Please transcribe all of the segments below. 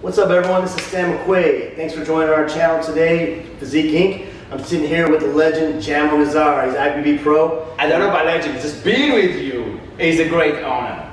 What's up, everyone? This is Stan McQuaid. Thanks for joining our channel today, Physique Inc. I'm sitting here with the legend Jamo. He's IBB Pro. I don't know about legend, just being with you is a great honor.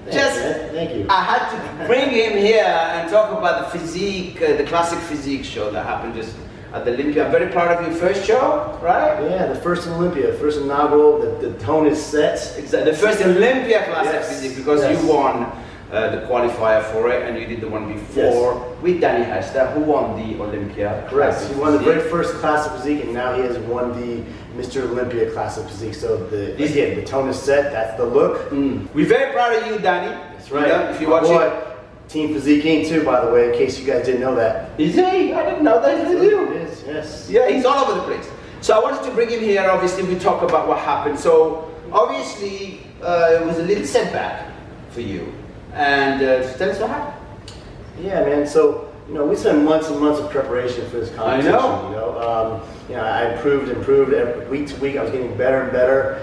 Thank you. I had to bring him here and talk about the Physique, the classic Physique show that happened just at the Olympia. I'm very proud of your first show, right? Yeah, the first in Olympia, first inaugural. The tone is set. Exactly, the first Olympia classic Physique, because you won the qualifier for it, and you did the one before with Danny Hester, who won the Olympia. Correct. He won the very first classic Physique, and now he has won the Mr. Olympia classic Physique. So the tone is set. That's the look. We're very proud of you, Danny. That's right. You know, if you watch it. Team Physique Inc. too, by the way, in case you guys didn't know that. Is he? I didn't know that. Did you? It is. Yes. Yeah, he's all over the place. So I wanted to bring him here. Obviously, we talk about what happened. So obviously, it was a little setback for you. And tell us what happened. Yeah, man. So we spent months and months of preparation for this competition. I know. I improved every week to week. I was getting better and better.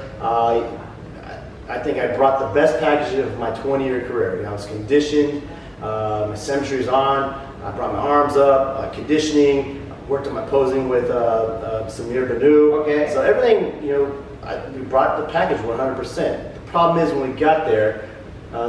I think I brought the best package of my 20-year career. I was conditioned. My symmetry was on. I brought my arms up. Conditioning. Worked on my posing with Samir Banu. Okay. So everything, we brought the package 100%. The problem is when we got there.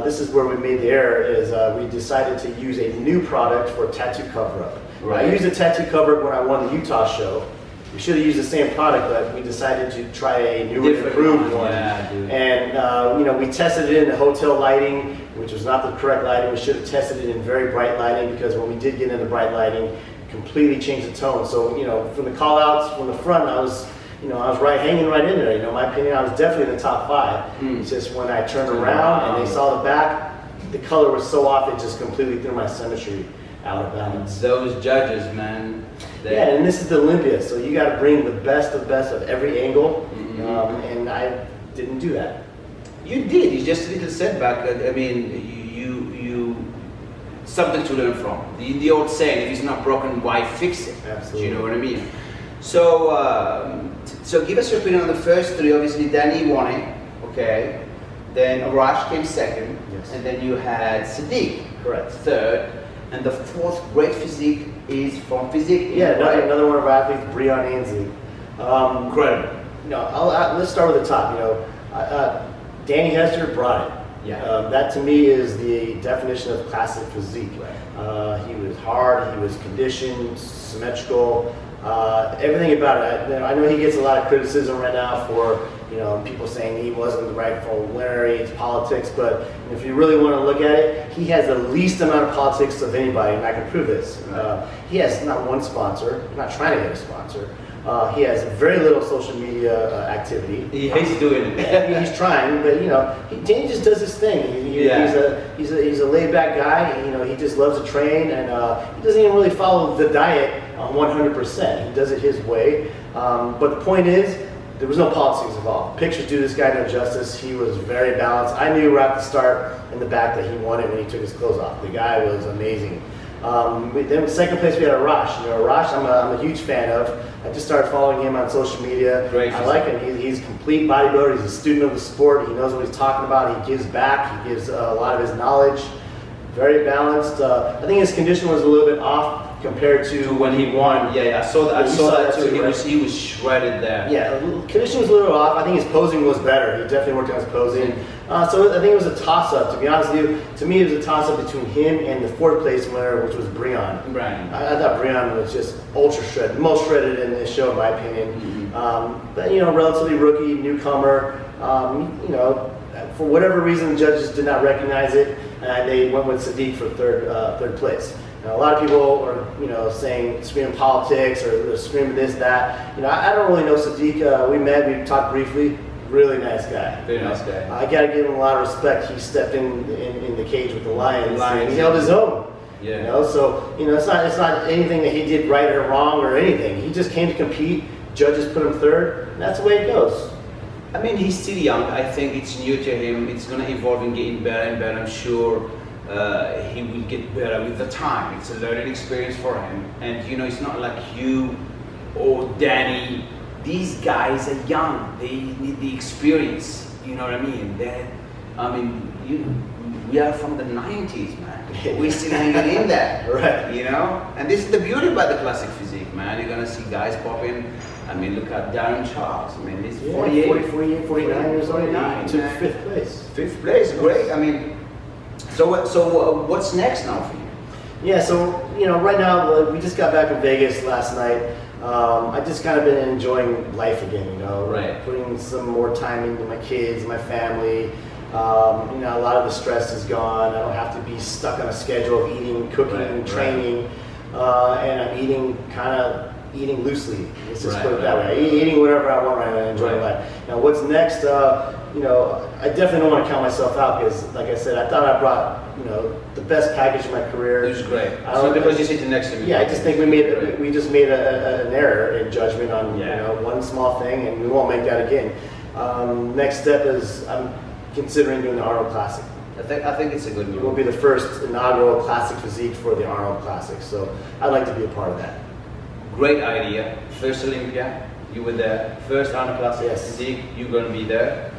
This is where we made the error, is we decided to use a new product for a tattoo cover-up. Right. I used a tattoo cover-up when I won the Utah show. We should have used the same product, but we decided to try a new and improved one. Yeah, dude. And we tested it in the hotel lighting, which was not the correct lighting. We should have tested it in very bright lighting, because when we did get into bright lighting, it completely changed the tone. So from the call-outs from the front, I was hanging right in there. In my opinion, I was definitely in the top 5. It's just when I turned around and they saw the back, the color was so off, it just completely threw my symmetry out of balance. Those judges, man. Yeah, and this is the Olympia, so you got to bring the best of every angle, and I didn't do that. You did. It's just a little setback. I mean, you something to learn from. The old saying, if it's not broken, why fix it? Absolutely. You know what I mean? So, so give us your opinion on the first 3. Obviously, Danny won it, okay. Then Arash came second, and then you had Sadiq, Correct. third, and the 4th great Physique is from Physique. Yeah, another one of our athletes, Breon Ainsley. Incredible. Let's start with the top. Danny Hester brought it. Yeah. That to me is the definition of classic physique. Right. He was hard. He was conditioned, symmetrical. Everything about it. I know he gets a lot of criticism right now for people saying he wasn't the rightful winner. It's politics, but if you really want to look at it, he has the least amount of politics of anybody, and I can prove this. He has not one sponsor. I'm not trying to get a sponsor. He has very little social media activity. He hates doing it. He's trying, but Danny just does his thing. He's a laid back guy. He just loves to train, and he doesn't even really follow the diet 100%. He does it his way. But the point is, there was no politics involved. Pictures do this guy no justice. He was very balanced. I knew right at the start in the back that he won it when he took his clothes off. The guy was amazing. Then second place we had Arash. Arash, I'm a huge fan of. I just started following him on social media. Great. I like him. He's a complete bodybuilder. He's a student of the sport. He knows what he's talking about. He gives back. He gives a lot of his knowledge. Very balanced. I think his condition was a little bit off compared to when he won. Yeah, I saw that. I saw that too. He was shredded there. Yeah, condition was a little off. I think his posing was better. He definitely worked on his posing. So I think it was a toss-up. To be honest with you, to me it was a toss-up between him and the 4th place winner, which was Breon. Right. I thought Breon was just ultra shredded, most shredded in this show, in my opinion. But relatively rookie, newcomer. For whatever reason, the judges did not recognize it, and they went with Sadiq for third place. Now, a lot of people are, saying screaming politics or screaming this, that. I don't really know Sadiq. We met, we talked briefly. Really nice guy. Very nice guy. I got to give him a lot of respect. He stepped in the cage with the Lions. And he held his own. Yeah. So it's not anything that he did right or wrong or anything. He just came to compete. Judges put him 3rd. And that's the way it goes. I mean, he's still young. I think it's new to him. It's going to evolve and getting better and better. I'm sure he will get better with the time. It's a learning experience for him. And it's not like you or Danny. These guys are young. They need the experience. You know what I mean? We are from the 90s, man. we're still hanging in there. Right. You know? And this is the beauty about the classic physique, man. You're gonna see guys popping. I mean, look at Darren Charles. I mean, he's 48, 49 years old. 49, He took man. 5th place. 5th place, great. I mean, so what's next now for you? Yeah, so right now we just got back from Vegas last night. I just kind of been enjoying life again, Right. Putting some more time into my kids, my family. A lot of the stress is gone. I don't have to be stuck on a schedule of eating, cooking, Right, training, and I'm eating loosely. Let's just put it that right. way. Eating whatever I want right now, enjoying Right. life. Now, what's next? I definitely don't want to count myself out because, like I said, I thought I brought the best package of my career. It was great. I So don't- because you're sitting next to me. Yeah, I just think we just made an error in judgment on Yeah. one small thing, and we won't make that again. Next step is I'm considering doing the Arnold Classic. I think it's a good It will move. be the first inaugural Classic Physique for the Arnold Classic, so I'd like to be a part of that. Great idea. First Olympia, you were there. First Arnold Classic Yes. Physique, you're gonna be there.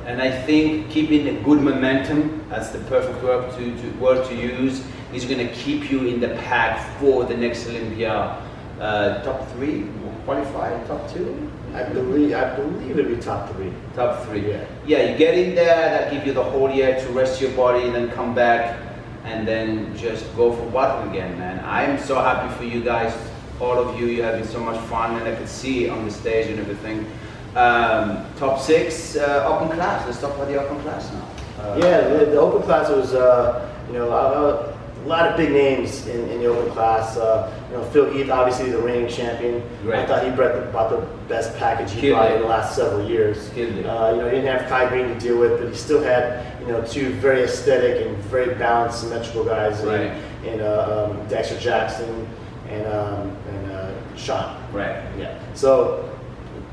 And I think keeping a good momentum, that's the perfect word to use, is going to keep you in the pack for the next Olympia. Top 3, qualified, top 2? I believe it'd be top 3. Top 3. Yeah. Yeah, you get in there, that gives you the whole year to rest your body and then come back and then just go for battle again, man. I'm so happy for you guys, all of you. You're having so much fun, and I could see it on the stage and everything. Top 6, open class. Let's talk about the open class now. The open class was, a lot of big names in the open class. Phil Heath, obviously the reigning champion. Right. I thought he brought the best package he Killed brought it. in the last several years. Killed it. He didn't have Kai Green to deal with, but he still had 2 very aesthetic and very balanced, symmetrical guys Right. in Dexter Jackson and Sean. Right. Yeah. So,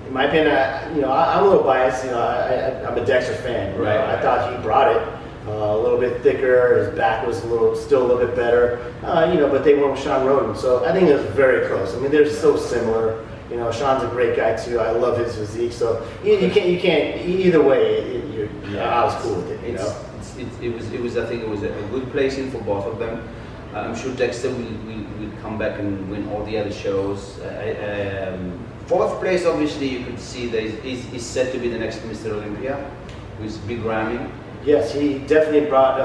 in my opinion, I'm a little biased. I'm a Dexter fan. Right. I thought he brought it a little bit thicker. His back was still a little bit better. But they went with Sean Roden, so I think it was very close. I mean, they're so similar. Sean's a great guy too. I love his physique. So you can't either way. I was cool with it. It was. I think it was a good placing for both of them. I'm sure Dexter will come back and win all the other shows. 4th place, obviously, you could see that he's set to be the next Mr. Olympia, with Big Ramy. Yes, he definitely brought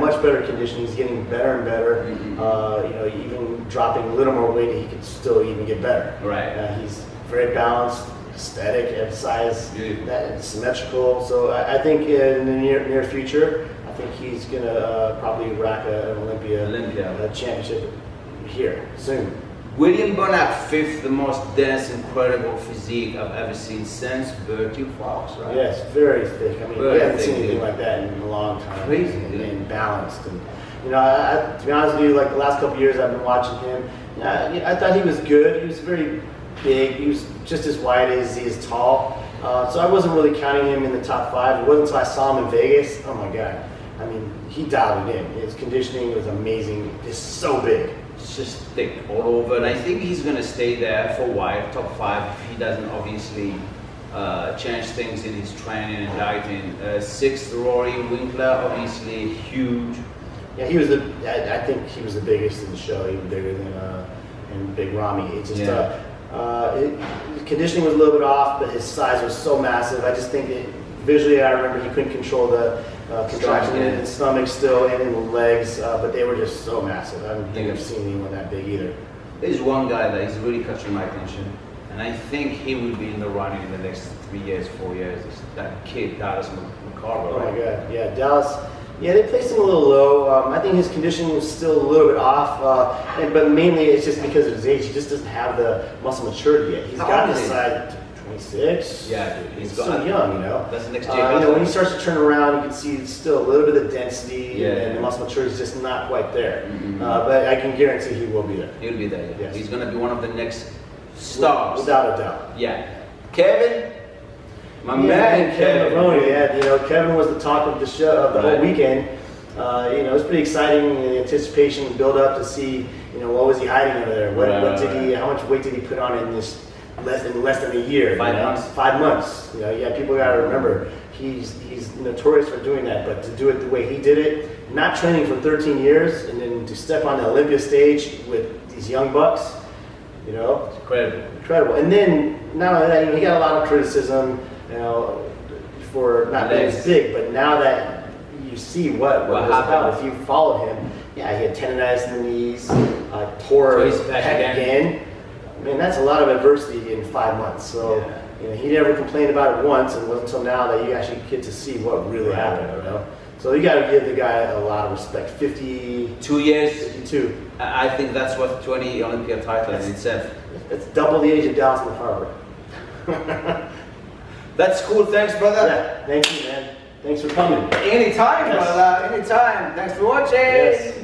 much better conditioning. He's getting better and better. Mm-hmm. Even dropping a little more weight, he could still even get better. Right. He's very balanced, aesthetic, emphasize Beautiful. that, and symmetrical. So I think in the near future, I think he's gonna probably rack an Olympia championship here soon. William Bonac, 5th, the most dense, incredible physique I've ever seen since Bertie Fox, right? Yes, very thick. I mean, Very we haven't thick, seen anything dude. like that in a long time. Crazy, and, dude. and balanced. And to be honest with you, like the last couple of years I've been watching him. I thought he was good. He was very big. He was just as wide as he is tall. So I wasn't really counting him in the top 5. It wasn't until I saw him in Vegas. Oh my God! I mean, he dialed it in. His conditioning was amazing. He's so big. It's just thick all over, and I think he's going to stay there for a while, top 5, if he doesn't obviously change things in his training and dieting. 6th, Rory Winkler, obviously huge. Yeah, I think he was the biggest in the show, even bigger than Big Ramy. It's just his conditioning was a little bit off, but his size was so massive. I just think visually, I remember he couldn't control the contraction in his stomach still and in the legs, but they were just so massive. I don't think I've seen anyone that big either. There's one guy that is really catching my attention, and I think he will be in the running in the next 3 years, 4 years. It's that kid, Dallas McCarver, Oh right? my God, yeah, Dallas. Yeah, they placed him a little low. I think his conditioning was still a little bit off, but mainly it's just because of his age. He just doesn't have the muscle maturity yet. He's got this side 26. Yeah, dude. He's so young, That's the next Jay. when he starts to turn around, you can see still a little bit of density, Yeah. and the muscle maturity is just not quite there. Mhm. But I can guarantee he will be there. He'll be there, yeah. Yes. He's going to be one of the next stars. Without a doubt. Yeah. Kevin, my man, Kevin Levrone. Yeah, Kevin was the talk of the show of the whole weekend. It was pretty exciting. The anticipation build up to see, what was he hiding over there? How much weight did he put on in less than a year? 5 months. 5 months. People got to remember he's notorious for doing that, but to do it the way he did it, not training for 13 years, and then to step on the Olympia stage with these young bucks, you know, It's incredible. incredible. And then not only that, he got a lot of criticism, you know, for not being as big, but now that you see what it was about, if you followed him, yeah, he had tendonitis in the knees, tore his back again. I mean, that's a lot of adversity in 5 months. So, you know, he never complained about it once, and it wasn't until now that you actually get to see what really happened, you know? So you got to give the guy a lot of respect. 2 years. 52. I think that's worth 20 Olympia titles in itself. That's double the age of Dallas McHarvard. That's cool. Thanks, brother. Yeah, thank you, man. Thanks for coming. Anytime, brother. Anytime. Thanks for watching. Yes.